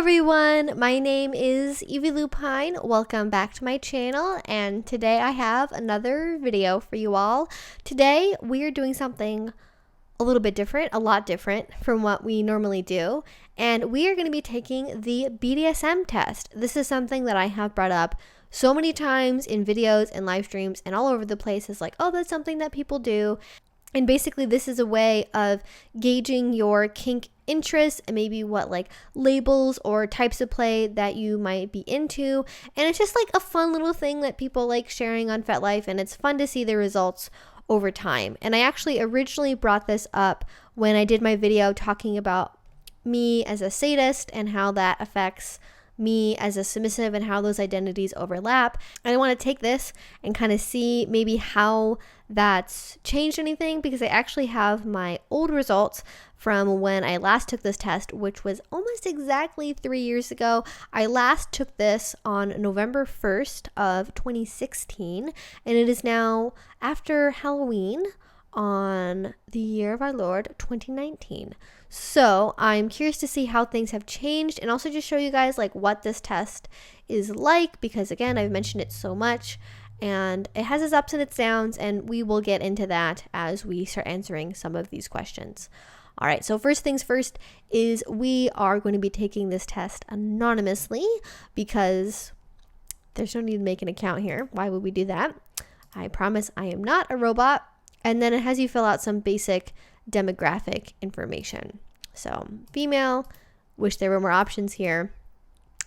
everyone, my name is Evie Lupine. Welcome back to my channel, and today I have another video for you all. Today we are doing something a little bit different, a lot different from what we normally do, and we are going to be taking the BDSM test. This is something that I have brought up so many times in videos and live streams and all over the place. It's like, oh, that's something that people do. And basically this is a way of gauging your kink interests and maybe what like labels or types of play that you might be into. And it's just like a fun little thing that people like sharing on Fetlife, and it's fun to see the results over time. And I actually originally brought this up when I did my video talking about me as a sadist and how that affects me as a submissive and how those identities overlap. And I want to take this and kind of see maybe how that's changed anything, because I actually have my old results from when I last took this test, which was almost exactly 3 years ago. I last took this on November 1st of 2016, and it is now after Halloween on the year of our Lord 2019. So I'm curious to see how things have changed, and also just show you guys like what this test is like, because again, I've mentioned it so much and it has its ups and its downs, and we will get into that as we start answering some of these questions. All right, so first things first is we are going to be taking this test anonymously, because there's no need to make an account here. Why would we do that? I promise I am not a robot. And then it has you fill out some basic demographic information. So female, wish there were more options here,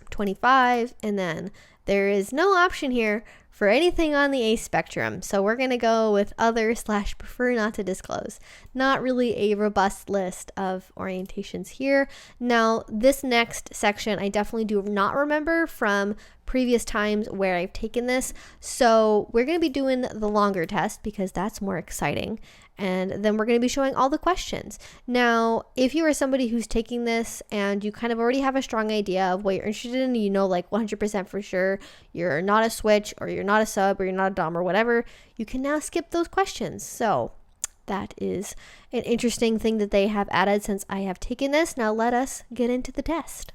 25, and then there is no option here for anything on the ace spectrum. So we're going to go with other / prefer not to disclose. Not really a robust list of orientations here. Now, this next section, I definitely do not remember from previous times where I've taken this. So we're going to be doing the longer test because that's more exciting. And then we're going to be showing all the questions. Now, if you are somebody who's taking this and you kind of already have a strong idea of what you're interested in, you know, like 100% for sure, you're not a switch or you're not a sub or you're not a dom or whatever, you can now skip those questions. So that is an interesting thing that they have added since I have taken this. Now let us get into the test.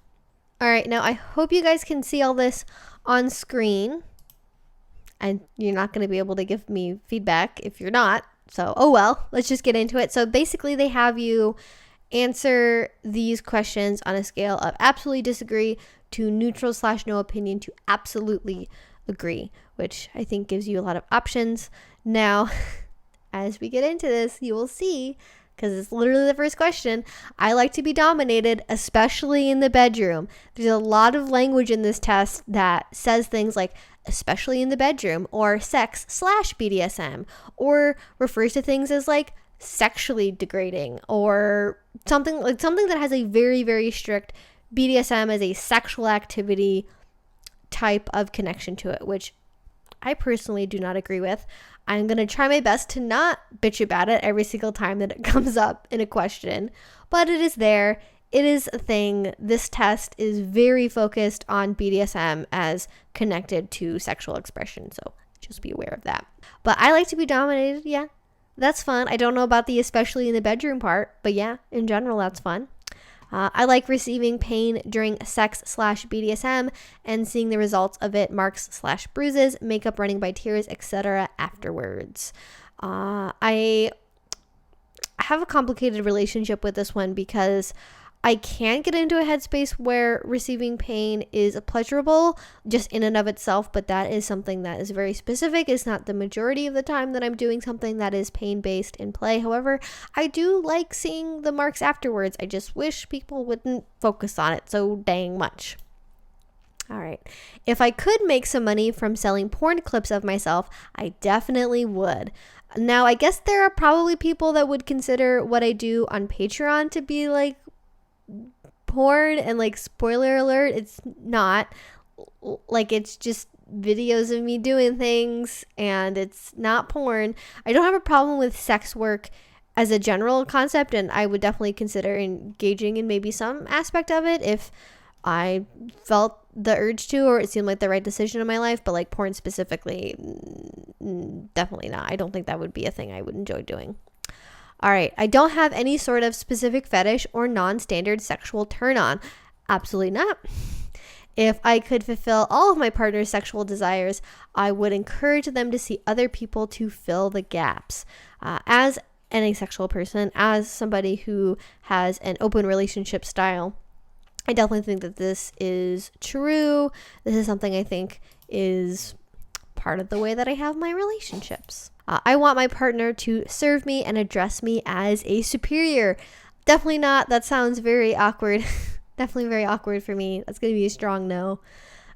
All right, now I hope you guys can see all this on screen, and you're not going to be able to give me feedback if you're not. So, oh well, let's just get into it. So basically they have you answer these questions on a scale of absolutely disagree to neutral / no opinion to absolutely agree, which I think gives you a lot of options. Now, as we get into this, you will see, because it's literally the first question, I like to be dominated, especially in the bedroom. There's a lot of language in this test that says things like especially in the bedroom, or sex / BDSM, or refers to things as like sexually degrading, or something that has a very, very strict BDSM as a sexual activity type of connection to it, which I personally do not agree with. I'm going to try my best to not bitch about it every single time that it comes up in a question, but it is there. It is a thing. This test is very focused on BDSM as connected to sexual expression, so just be aware of that. But I like to be dominated. Yeah, that's fun. I don't know about the especially in the bedroom part, but yeah, in general, that's fun. I like receiving pain during sex / BDSM and seeing the results of it, marks / bruises, makeup running by tears, etc. afterwards. I have a complicated relationship with this one because I can get into a headspace where receiving pain is pleasurable just in and of itself, but that is something that is very specific. It's not the majority of the time that I'm doing something that is pain-based in play. However, I do like seeing the marks afterwards. I just wish people wouldn't focus on it so dang much. All right. If I could make some money from selling porn clips of myself, I definitely would. Now, I guess there are probably people that would consider what I do on Patreon to be like porn, and like spoiler alert, it's not. Like, it's just videos of me doing things and it's not porn. I don't have a problem with sex work as a general concept, and I would definitely consider engaging in maybe some aspect of it if I felt the urge to, or it seemed like the right decision in my life. But like porn specifically, definitely not. I don't think that would be a thing I would enjoy doing. All right, I don't have any sort of specific fetish or non-standard sexual turn on. Absolutely not. If I could fulfill all of my partner's sexual desires, I would encourage them to see other people to fill the gaps. As an asexual person, as somebody who has an open relationship style, I definitely think that this is true. This is something I think is part of the way that I have my relationships. I want my partner to serve me and address me as a superior. Definitely not. That sounds very awkward. Definitely very awkward for me. That's going to be a strong no.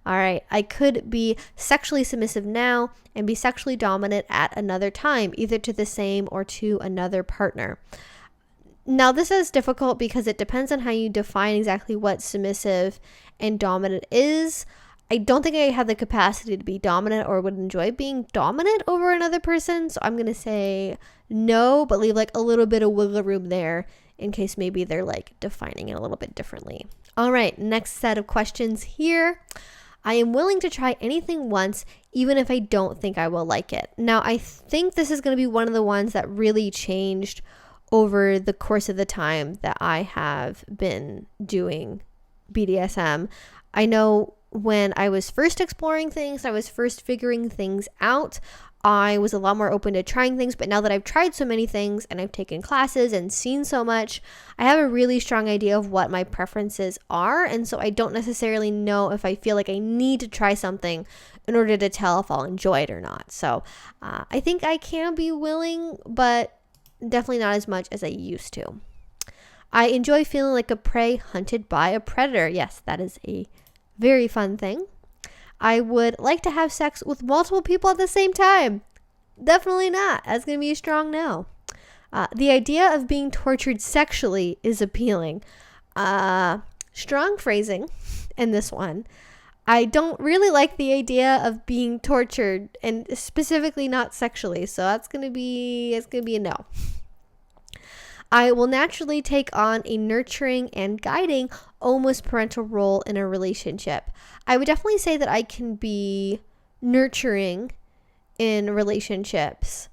All right. I could be sexually submissive now and be sexually dominant at another time, either to the same or to another partner. Now, this is difficult because it depends on how you define exactly what submissive and dominant is. I don't think I have the capacity to be dominant or would enjoy being dominant over another person. So I'm going to say no, but leave like a little bit of wiggle room there in case maybe they're like defining it a little bit differently. All right, next set of questions here. I am willing to try anything once, even if I don't think I will like it. Now, I think this is going to be one of the ones that really changed over the course of the time that I have been doing BDSM. I know when I was first exploring things, I was first figuring things out, I was a lot more open to trying things, but now that I've tried so many things and I've taken classes and seen so much, I have a really strong idea of what my preferences are, and so I don't necessarily know if I feel like I need to try something in order to tell if I'll enjoy it or not. So I think I can be willing, but definitely not as much as I used to. I enjoy feeling like a prey hunted by a predator. Yes, that is a very fun thing. I would like to have sex with multiple people at the same time. Definitely not. That's going to be a strong no. The idea of being tortured sexually is appealing. Strong phrasing in this one. I don't really like the idea of being tortured, and specifically not sexually. So it's going to be a no. I will naturally take on a nurturing and guiding, almost parental role in a relationship. I would definitely say that I can be nurturing in relationships.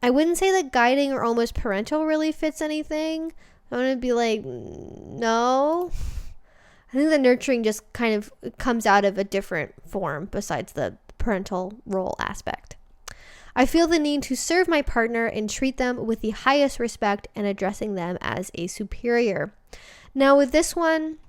I wouldn't say that guiding or almost parental really fits anything. I'm going to be like, no. I think the nurturing just kind of comes out of a different form besides the parental role aspect. I feel the need to serve my partner and treat them with the highest respect and addressing them as a superior. Now with this one,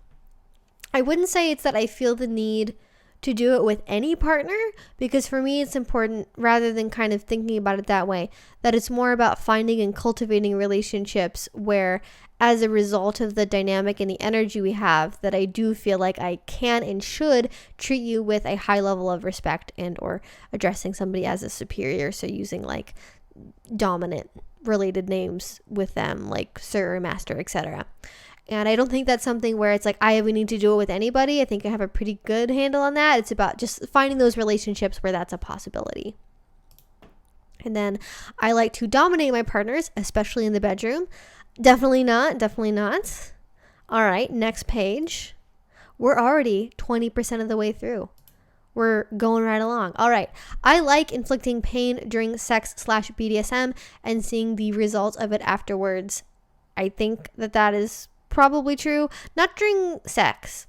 I wouldn't say it's that I feel the need to do it with any partner, because for me it's important, rather than kind of thinking about it that way, that it's more about finding and cultivating relationships where, as a result of the dynamic and the energy we have, that I do feel like I can and should treat you with a high level of respect and or addressing somebody as a superior. So using like dominant related names with them, like sir, master, etc. And I don't think that's something where it's like I would need to do it with anybody. I think I have a pretty good handle on that. It's about just finding those relationships where that's a possibility. And then I like to dominate my partners, especially in the bedroom. Definitely not. Definitely not. All right, next page. We're already 20% of the way through. We're going right along. All right. I like inflicting pain during sex/BDSM and seeing the results of it afterwards. I think that is probably true. Not during sex,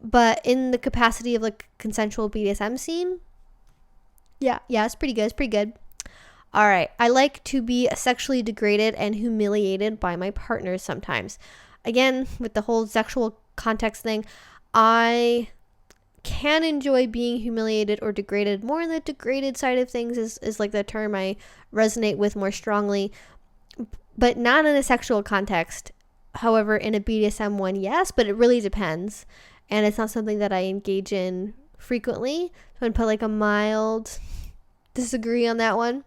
but in the capacity of like consensual BDSM scene. Yeah, it's pretty good. It's pretty good. All right. I like to be sexually degraded and humiliated by my partners sometimes. Again, with the whole sexual context thing, I can enjoy being humiliated or degraded. More on the degraded side of things is like the term I resonate with more strongly, but not in a sexual context. However, in a BDSM one, yes, but it really depends. And it's not something that I engage in frequently. So I'm going to put like a mild disagree on that one.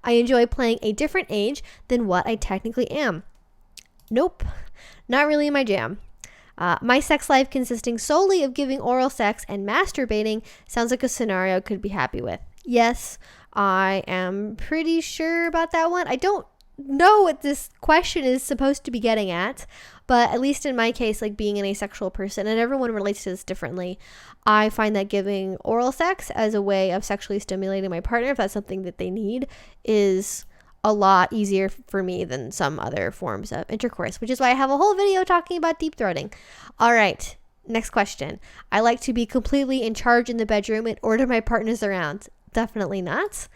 I enjoy playing a different age than what I technically am. Nope, not really my jam. My sex life consisting solely of giving oral sex and masturbating sounds like a scenario I could be happy with. Yes, I am pretty sure about that one. I don't know what this question is supposed to be getting at, but at least in my case, like being an asexual person, and everyone relates to this differently, I find that giving oral sex as a way of sexually stimulating my partner, if that's something that they need, is a lot easier for me than some other forms of intercourse, which is why I have a whole video talking about deep throating. All right, next question. I like to be completely in charge in the bedroom and order my partners around. Definitely not.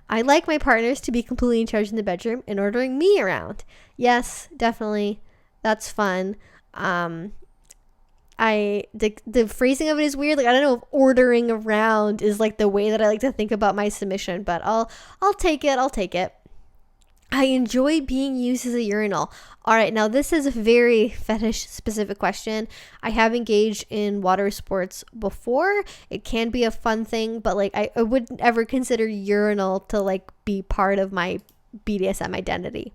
I like my partners to be completely in charge in the bedroom and ordering me around. Yes, definitely. That's fun. The phrasing of it is weird. Like, I don't know if ordering around is like the way that I like to think about my submission, but I'll take it. I'll take it. I enjoy being used as a urinal. All right, now this is a very fetish specific question. I have engaged in water sports before. It can be a fun thing, but like I wouldn't ever consider urinal to like be part of my BDSM identity.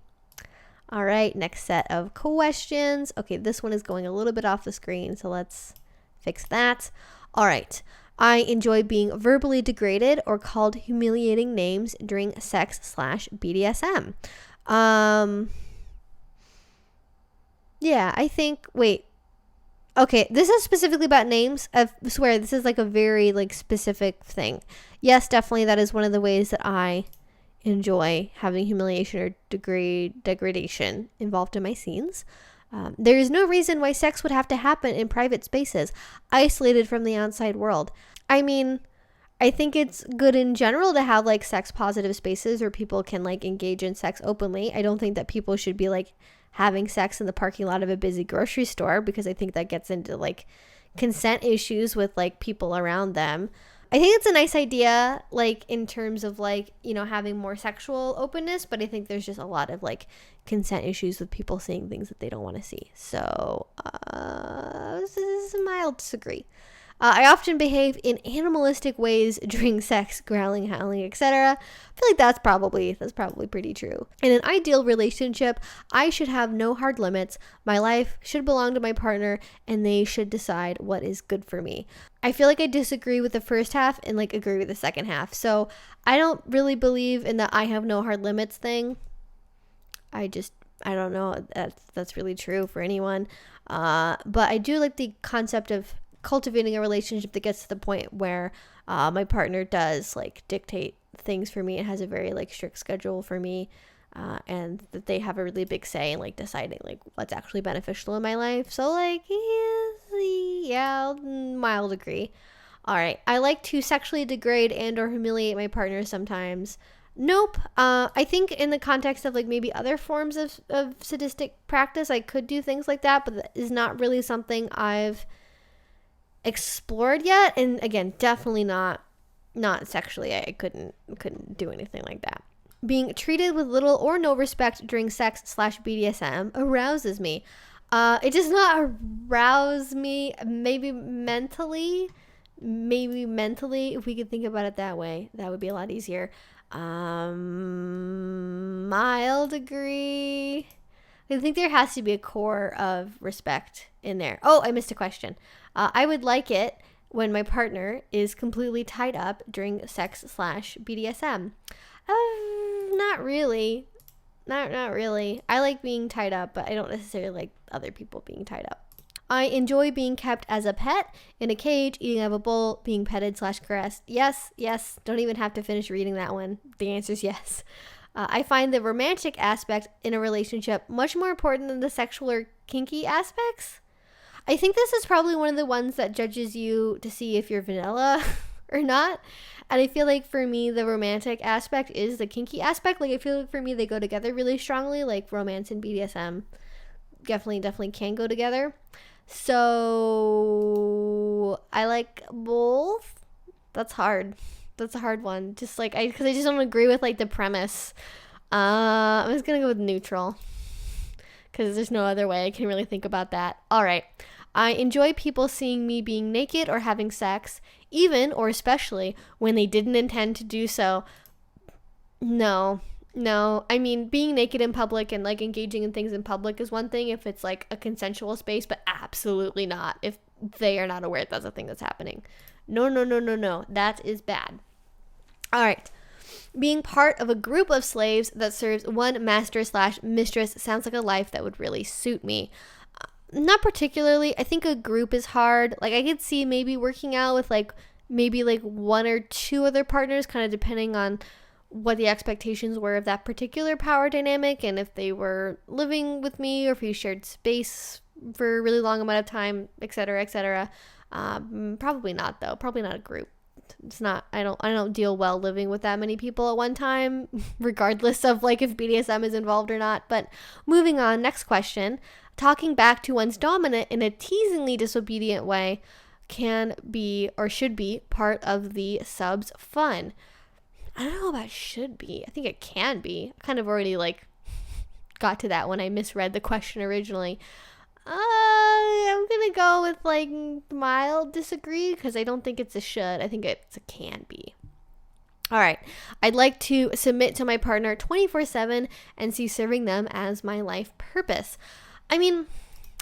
All right, next set of questions. Okay, this one is going a little bit off the screen, so let's fix that. All right. I enjoy being verbally degraded or called humiliating names during sex/BDSM. Yeah, I think, wait. Okay, this is specifically about names. I swear, this is like a very like specific thing. Yes, definitely that is one of the ways that I enjoy having humiliation or degradation involved in my scenes. There is no reason why sex would have to happen in private spaces, isolated from the outside world. I mean, I think it's good in general to have like sex positive spaces where people can like engage in sex openly. I don't think that people should be like having sex in the parking lot of a busy grocery store, because I think that gets into like consent issues with like people around them. I think it's a nice idea, like in terms of like, you know, having more sexual openness, but I think there's just a lot of like consent issues with people seeing things that they don't want to see. So this is a mild disagree. I often behave in animalistic ways during sex, growling, howling, etc. I feel like that's probably pretty true. In an ideal relationship, I should have no hard limits. My life should belong to my partner, and they should decide what is good for me. I feel like I disagree with the first half and like agree with the second half. So I don't really believe in the I have no hard limits thing. I don't know if that's really true for anyone. But I do like the concept of cultivating a relationship that gets to the point where my partner does like dictate things for me and has a very like strict schedule for me, and that they have a really big say in like deciding like what's actually beneficial in my life. So like yeah, mild agree. All right, I like to sexually degrade and or humiliate my partner sometimes. Nope. I think in the context of like maybe other forms of sadistic practice, I could do things like that, but that is not really something I've explored yet. And again, definitely not sexually. I couldn't do anything like that. Being treated with little or no respect during sex/BDSM arouses me. It does not arouse me. Maybe mentally, if we could think about it that way, that would be a lot easier. Mild agree. I think there has to be a core of respect in there. Oh, I missed a question. I would like it when my partner is completely tied up during sex/BDSM. Not really. Not really. I like being tied up, but I don't necessarily like other people being tied up. I enjoy being kept as a pet, in a cage, eating out of a bowl, being petted/caressed. Yes. Don't even have to finish reading that one. The answer is yes. I find the romantic aspect in a relationship much more important than the sexual or kinky aspects. I think this is probably one of the ones that judges you to see if you're vanilla or not. And I feel like for me, the romantic aspect is the kinky aspect. Like I feel like for me, they go together really strongly. Like romance and BDSM definitely can go together. So I like both. That's hard. That's a hard one. Just like because I just don't agree with like the premise. I'm just gonna go with neutral because there's no other way I can really think about that. All right. I enjoy people seeing me being naked or having sex, even or especially when they didn't intend to do so. No. I mean, being naked in public and like engaging in things in public is one thing if it's like a consensual space, but absolutely not if they are not aware that's a thing that's happening. No. That is bad. All right. Being part of a group of slaves that serves one master/mistress sounds like a life that would really suit me. Not particularly. I think a group is hard. Like I could see maybe working out with like maybe like one or two other partners, kind of depending on what the expectations were of that particular power dynamic, and if they were living with me or if we shared space for a really long amount of time, etc., etc. Probably not, though. Probably not a group. It's not, I don't deal well living with that many people at one time, regardless of like if BDSM is involved or not. But moving on, next question. Talking back to one's dominant in a teasingly disobedient way can be or should be part of the sub's fun. I don't know about should be. I think it can be. I kind of already like got to that when I misread the question originally. I'm gonna go with like mild disagree because I don't think it's a should. I think it's a can be. All right. I'd like to submit to my partner 24/7 and see serving them as my life purpose. I mean,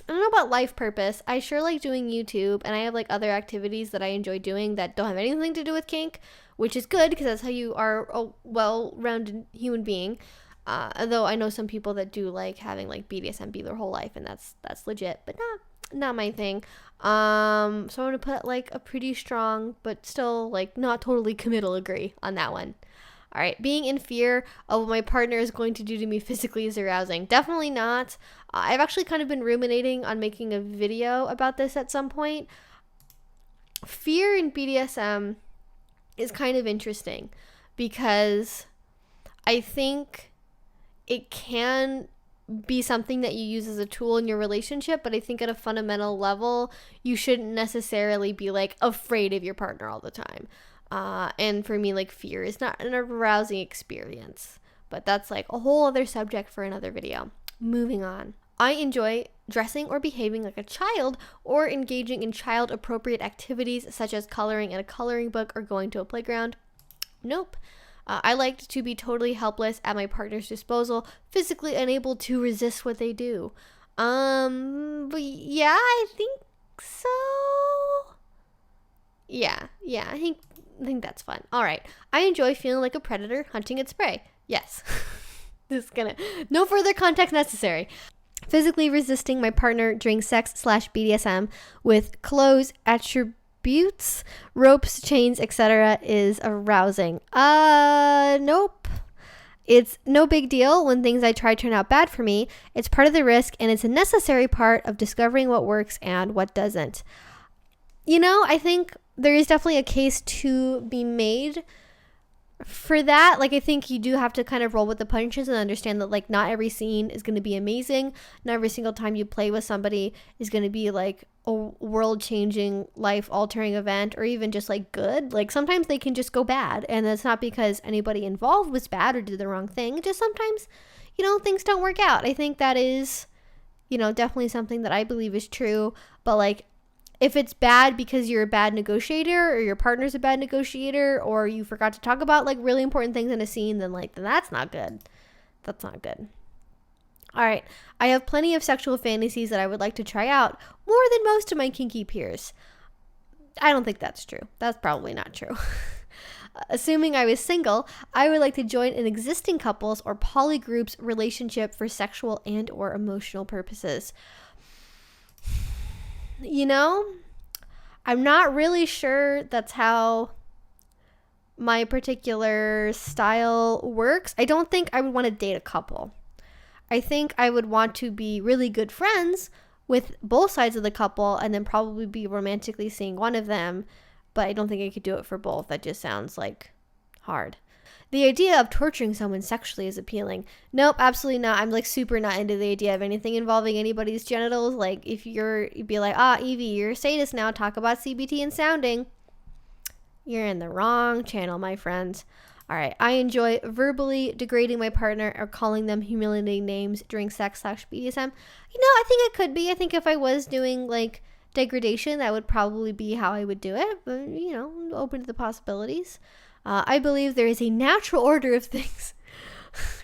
I don't know about life purpose. I sure like doing YouTube, and I have like other activities that I enjoy doing that don't have anything to do with kink, which is good because that's how you are a well-rounded human being. Though I know some people that do like having like BDSM be their whole life, and that's legit, but not my thing. So I'm gonna put like a pretty strong but still like not totally committal agree on that one. All right, being in fear of what my partner is going to do to me physically is arousing. Definitely not. I've actually kind of been ruminating on making a video about this at some point. Fear in BDSM is kind of interesting because I think it can be something that you use as a tool in your relationship, but I think at a fundamental level, you shouldn't necessarily be like afraid of your partner all the time. And for me, like fear is not an arousing experience, but that's like a whole other subject for another video. Moving on. I enjoy dressing or behaving like a child or engaging in child appropriate activities such as coloring in a coloring book or going to a playground. Nope. I like to be totally helpless at my partner's disposal, physically unable to resist what they do. But yeah, I think so. Yeah, I think that's fun. All right. I enjoy feeling like a predator hunting its prey. Yes. No further context necessary. Physically resisting my partner during sex/BDSM with clothes, attributes, ropes, chains, etc. is arousing. Nope. It's no big deal when things I try turn out bad for me. It's part of the risk, and it's a necessary part of discovering what works and what doesn't. I think there is definitely a case to be made for that. Like, I think you do have to kind of roll with the punches and understand that like not every scene is going to be amazing. Not every single time you play with somebody is going to be like a world-changing, life-altering event, or even just like good. Like sometimes they can just go bad, and that's not because anybody involved was bad or did the wrong thing. Just sometimes things don't work out. I think that is definitely something that I believe is true. But like, if it's bad because you're a bad negotiator or your partner's a bad negotiator or you forgot to talk about like really important things in a scene, then that's not good. That's not good. All right. I have plenty of sexual fantasies that I would like to try out, more than most of my kinky peers. I don't think that's true. That's probably not true. Assuming I was single, I would like to join an existing couples or polygroups relationship for sexual and or emotional purposes. I'm not really sure that's how my particular style works. I don't think I would want to date a couple. I think I would want to be really good friends with both sides of the couple and then probably be romantically seeing one of them, but I don't think I could do it for both. That just sounds like hard. The idea of torturing someone sexually is appealing. Nope, absolutely not. I'm like super not into the idea of anything involving anybody's genitals. Like if you'd be like, Evie, you're a sadist now. Talk about CBT and sounding. You're in the wrong channel, my friends. All right. I enjoy verbally degrading my partner or calling them humiliating names during sex/BDSM. I think it could be. I think if I was doing like degradation, that would probably be how I would do it. But, I'm open to the possibilities. I believe there is a natural order of things.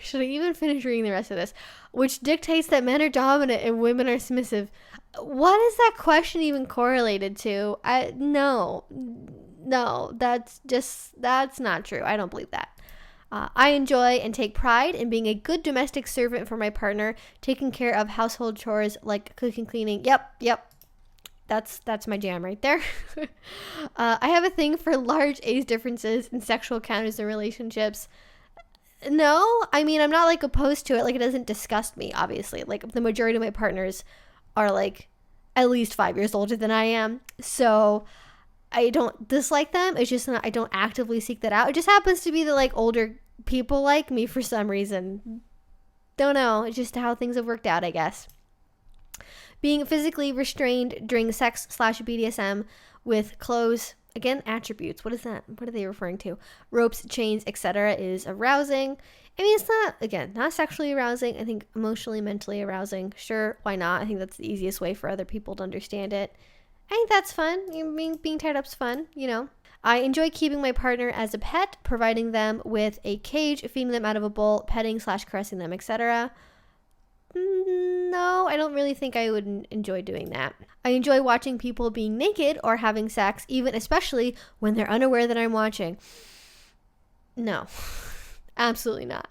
Should I even finish reading the rest of this? Which dictates that men are dominant and women are submissive. What is that question even correlated to? No, that's not true. I don't believe that. I enjoy and take pride in being a good domestic servant for my partner, taking care of household chores like cooking, cleaning. Yep. That's my jam right there. I have a thing for large age differences in sexual encounters and relationships. No, I mean, I'm not like opposed to it. Like, it doesn't disgust me, obviously. Like, the majority of my partners are like at least 5 years older than I am. So I don't dislike them. It's just not, I don't actively seek that out. It just happens to be that like older people like me for some reason. Don't know. It's just how things have worked out, I guess. Being physically restrained during sex / BDSM with clothes. Again, attributes. What is that? What are they referring to? Ropes, chains, etc. is arousing. I mean, it's not, again, not sexually arousing. I think emotionally, mentally arousing. Sure, why not? I think that's the easiest way for other people to understand it. I think that's fun. Being tied up's fun, you know. I enjoy keeping my partner as a pet, providing them with a cage, feeding them out of a bowl, petting / caressing them, etc. No, I don't really think I would enjoy doing that. I enjoy watching people being naked or having sex, even especially when they're unaware that I'm watching. No, absolutely not.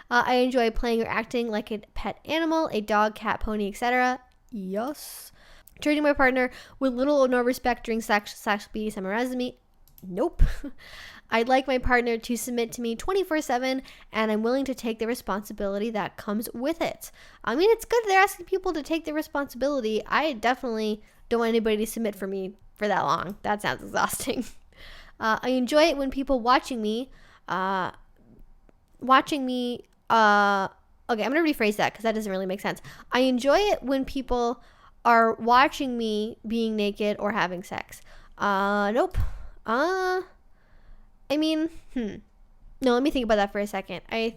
I enjoy playing or acting like a pet animal, a dog, cat, pony, etc. Yes. Treating my partner with little or no respect during sex / BDSM arouses me. Nope. I'd like my partner to submit to me 24/7, and I'm willing to take the responsibility that comes with it. I mean, it's good they're asking people to take the responsibility. I definitely don't want anybody to submit for me for that long. That sounds exhausting. I enjoy it when people watching me, okay, I'm going to rephrase that because that doesn't really make sense. I enjoy it when people are watching me being naked or having sex. Nope. I mean, no, let me think about that for a second. I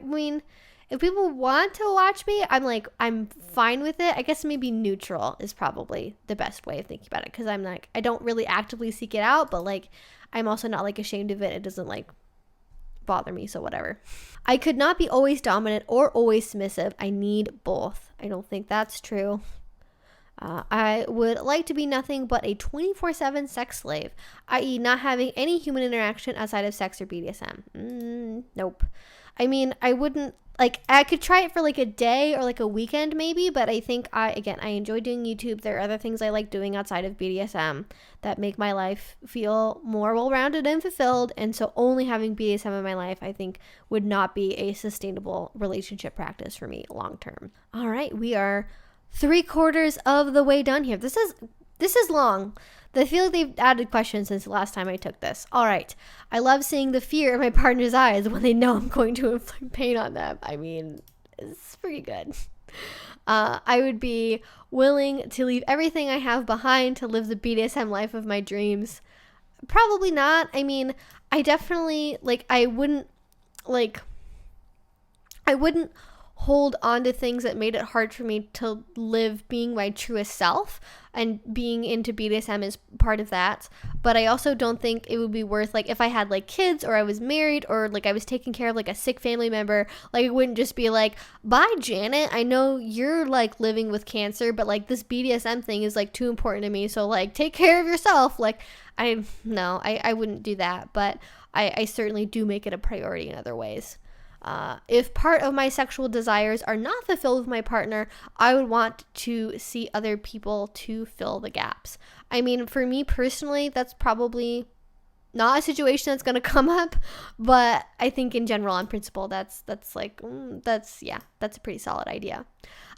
mean, if people want to watch me, I'm fine with it. I guess maybe neutral is probably the best way of thinking about it. Cause I'm like, I don't really actively seek it out, but like, I'm also not like ashamed of it. It doesn't like bother me. So whatever. I could not be always dominant or always submissive. I need both. I don't think that's true. I would like to be nothing but a 24/7 sex slave, i.e. not having any human interaction outside of sex or BDSM. Nope. I mean, I wouldn't, like, I could try it for like a day or like a weekend maybe, but I think I enjoy doing YouTube. There are other things I like doing outside of BDSM that make my life feel more well-rounded and fulfilled, and so only having BDSM in my life, I think, would not be a sustainable relationship practice for me long-term. All right, we are 3/4 of the way done here. This is long. I feel like they've added questions since the last time I took this. All right. I love seeing the fear in my partner's eyes when they know I'm going to inflict pain on them. I mean, it's pretty good. I would be willing to leave everything I have behind to live the BDSM life of my dreams. Probably not. I mean, I definitely, I wouldn't hold on to things that made it hard for me to live being my truest self, and being into BDSM is part of that. But I also don't think it would be worth, if I had kids, or I was married, or I was taking care of a sick family member, it wouldn't just be bye Janet, I know you're living with cancer, but this BDSM thing is too important to me, so take care of yourself. I wouldn't do that, but I certainly do make it a priority in other ways. If part of my sexual desires are not fulfilled with my partner, I would want to see other people to fill the gaps. I mean, for me personally, that's probably not a situation that's going to come up, but I think in general, on principle, that's a pretty solid idea.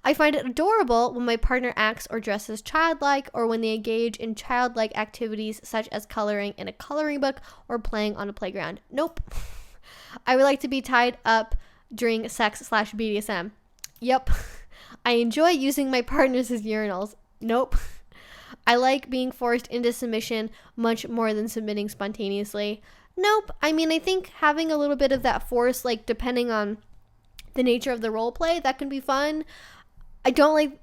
I find it adorable when my partner acts or dresses childlike, or when they engage in childlike activities such as coloring in a coloring book or playing on a playground. Nope. I would like to be tied up during sex / BDSM. Yep. I enjoy using my partners as urinals. Nope. I like being forced into submission much more than submitting spontaneously. Nope. I mean, I think having a little bit of that force, depending on the nature of the role play, that can be fun. I don't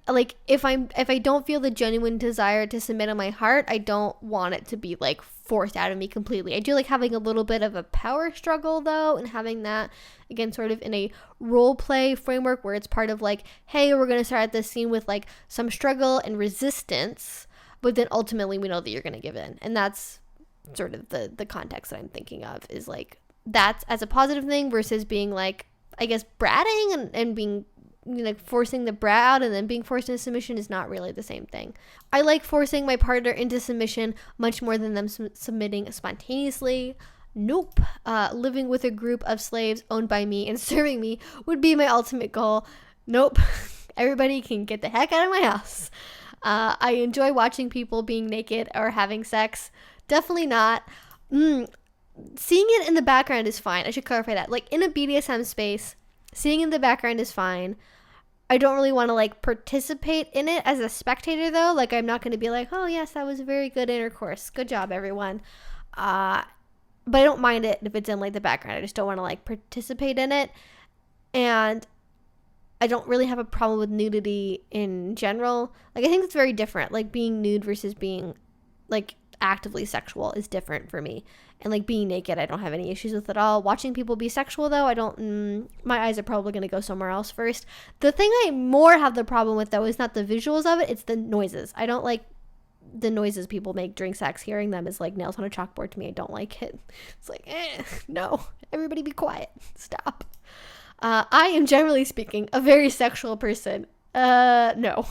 if I don't feel the genuine desire to submit in my heart, I don't want it to be forced out of me completely. I do like having a little bit of a power struggle though, and having that again sort of in a role play framework where it's part of hey, we're going to start this scene with some struggle and resistance, but then ultimately we know that you're going to give in. And that's sort of the context that I'm thinking of, is that's as a positive thing versus being I guess bratting and being forcing the brat out and then being forced into submission is not really the same thing. I like forcing my partner into submission much more than them submitting spontaneously. Nope. Living with a group of slaves owned by me and serving me would be my ultimate goal. Nope. Everybody can get the heck out of my house. I enjoy watching people being naked or having sex. Definitely not. Seeing it in the background is fine. I should clarify that. Like, in a BDSM space, seeing in the background is fine. I don't really want to, like, participate in it as a spectator, though. Like, I'm not going to be like, oh, yes, that was a very good intercourse. Good job, everyone. But I don't mind it if it's in, like, the background. I just don't want to, like, participate in it. And I don't really have a problem with nudity in general. Like, I think it's very different. Like, being nude versus being, like, actively sexual is different for me. And, like, being naked, I don't have any issues with at all. Watching people be sexual, though, I don't, my eyes are probably going to go somewhere else first. The thing I more have the problem with, though, is not the visuals of it, it's the noises. I don't like the noises people make during sex. Hearing them is like nails on a chalkboard to me. I don't like it. It's like, no, everybody be quiet. Stop. I am, generally speaking, a very sexual person. No.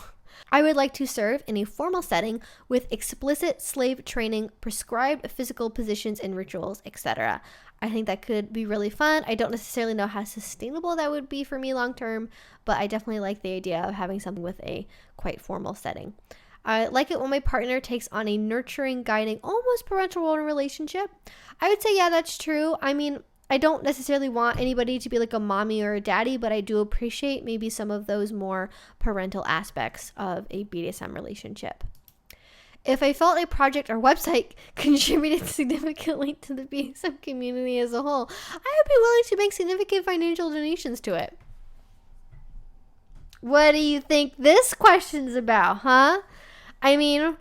I would like to serve in a formal setting with explicit slave training, prescribed physical positions and rituals, etc. I think that could be really fun. I don't necessarily know how sustainable that would be for me long term, but I definitely like the idea of having something with a quite formal setting. I like it when my partner takes on a nurturing, guiding, almost parental role in a relationship. I would say, yeah, that's true. I mean, I don't necessarily want anybody to be like a mommy or a daddy, but I do appreciate maybe some of those more parental aspects of a BDSM relationship. If I felt a project or website contributed significantly to the BDSM community as a whole, I would be willing to make significant financial donations to it. What do you think this question's about, huh? I mean,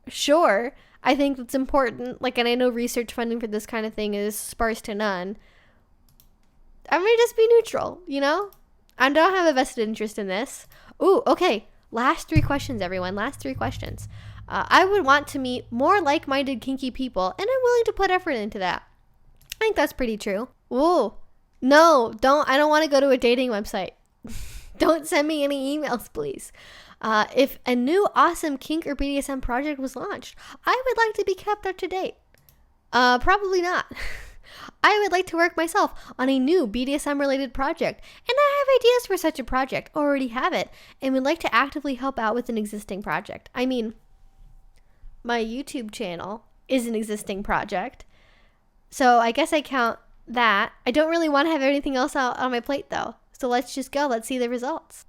sure. I think it's important, like, and I know research funding for this kind of thing is sparse to none. I'm going to just be neutral, you know? I don't have a vested interest in this. Ooh, okay. Last 3 questions, everyone. Last 3 questions. I would want to meet more like-minded kinky people, and I'm willing to put effort into that. I think that's pretty true. Ooh, no, I don't want to go to a dating website. Don't send me any emails, please. If a new awesome kink or BDSM project was launched, I would like to be kept up to date. Probably not. I would like to work myself on a new BDSM related project, and I have ideas for such a project, already have it, and would like to actively help out with an existing project. I mean, my YouTube channel is an existing project, so I guess I count that. I don't really want to have anything else out on my plate, though, so let's just go. Let's see the results.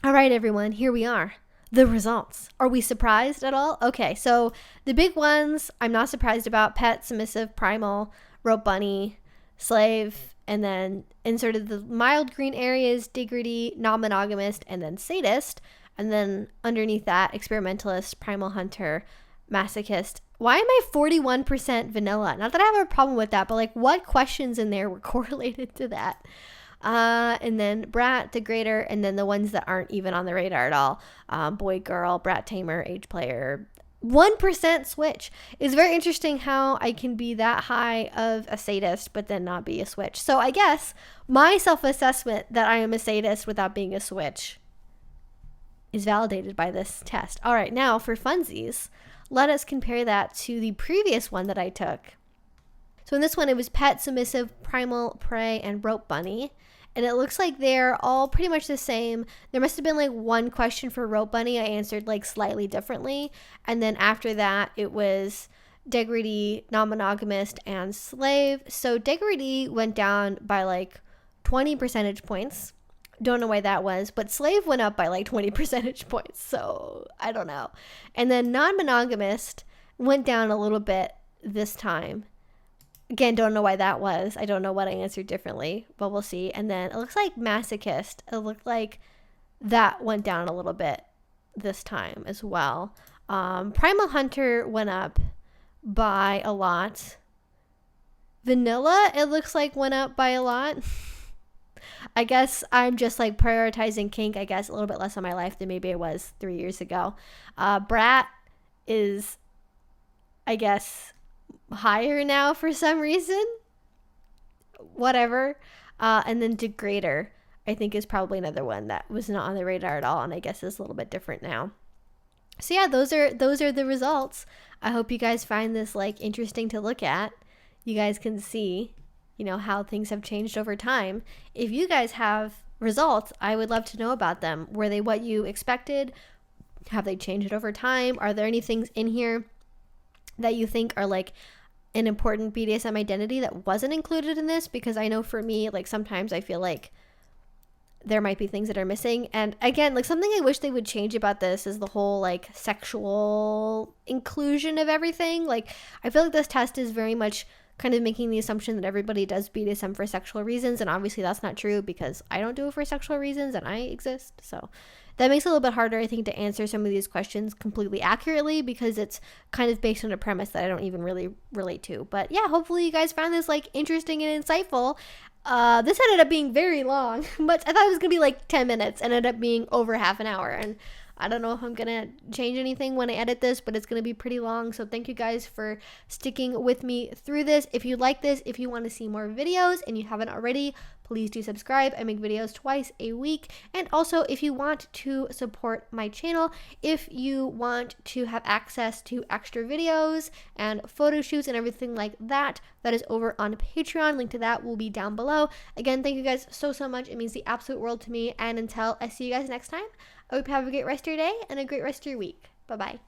All right, everyone, here we are. The results. Are we surprised at all? Okay, so the big ones I'm not surprised about: pet, submissive, primal, rope bunny, slave, and then in sort of the mild green areas, diggity, non-monogamist, and then sadist. And then underneath that, experimentalist, primal hunter, masochist. Why am I 41% vanilla? Not that I have a problem with that, but like, what questions in there were correlated to that? And then brat, degrader, and then the ones that aren't even on the radar at all. Boy, girl, brat tamer, age player. 1% switch. It's very interesting how I can be that high of a sadist but then not be a switch. So I guess my self-assessment that I am a sadist without being a switch is validated by this test. All right, now for funsies, let us compare that to the previous one that I took. So in this one, it was pet, submissive, primal, prey, and rope bunny. And it looks like they're all pretty much the same. There must have been like one question for rope bunny I answered like slightly differently. And then after that, it was degrity, non-monogamist, and slave. So degrity went down by like 20 percentage points. Don't know why that was, but slave went up by like 20 percentage points. So I don't know. And then non-monogamist went down a little bit this time. Again, don't know why that was. I don't know what I answered differently, but we'll see. And then it looks like masochist. It looked like that went down a little bit this time as well. Primal hunter went up by a lot. Vanilla, it looks like went up by a lot. I guess I'm just like prioritizing kink, I guess, a little bit less on my life than maybe it was 3 years ago. Brat is, I guess, higher now for some reason. Whatever. And then degrader, I think, is probably another one that was not on the radar at all, and I guess is a little bit different now. So yeah, those are the results. I hope you guys find this like interesting to look at. you guys can see, you know, how things have changed over time. If you guys have results, I would love to know about them. Were they what you expected? Have they changed over time? Are there any things in here that you think are like an important BDSM identity that wasn't included in this? Because I know for me, like sometimes I feel like there might be things that are missing. And again, like something I wish they would change about this is the whole like sexual inclusion of everything. Like I feel like this test is very much kind of making the assumption that everybody does BDSM for sexual reasons, and obviously that's not true because I don't do it for sexual reasons and I exist. So that makes it a little bit harder, I think, to answer some of these questions completely accurately because it's kind of based on a premise that I don't even really relate to. But yeah, hopefully you guys found this like interesting and insightful. This ended up being very long, but I thought it was gonna be like 10 minutes and ended up being over half an hour. And I don't know if I'm gonna change anything when I edit this, but it's gonna be pretty long. So thank you guys for sticking with me through this. If you like this, if you want to see more videos and you haven't already, please do subscribe. I make videos twice a week. And also, if you want to support my channel, if you want to have access to extra videos and photo shoots and everything like that, that is over on Patreon. Link to that will be down below. Again, thank you guys so much. It means the absolute world to me. And until I see you guys next time, I hope you have a great rest of your day and a great rest of your week. Bye-bye.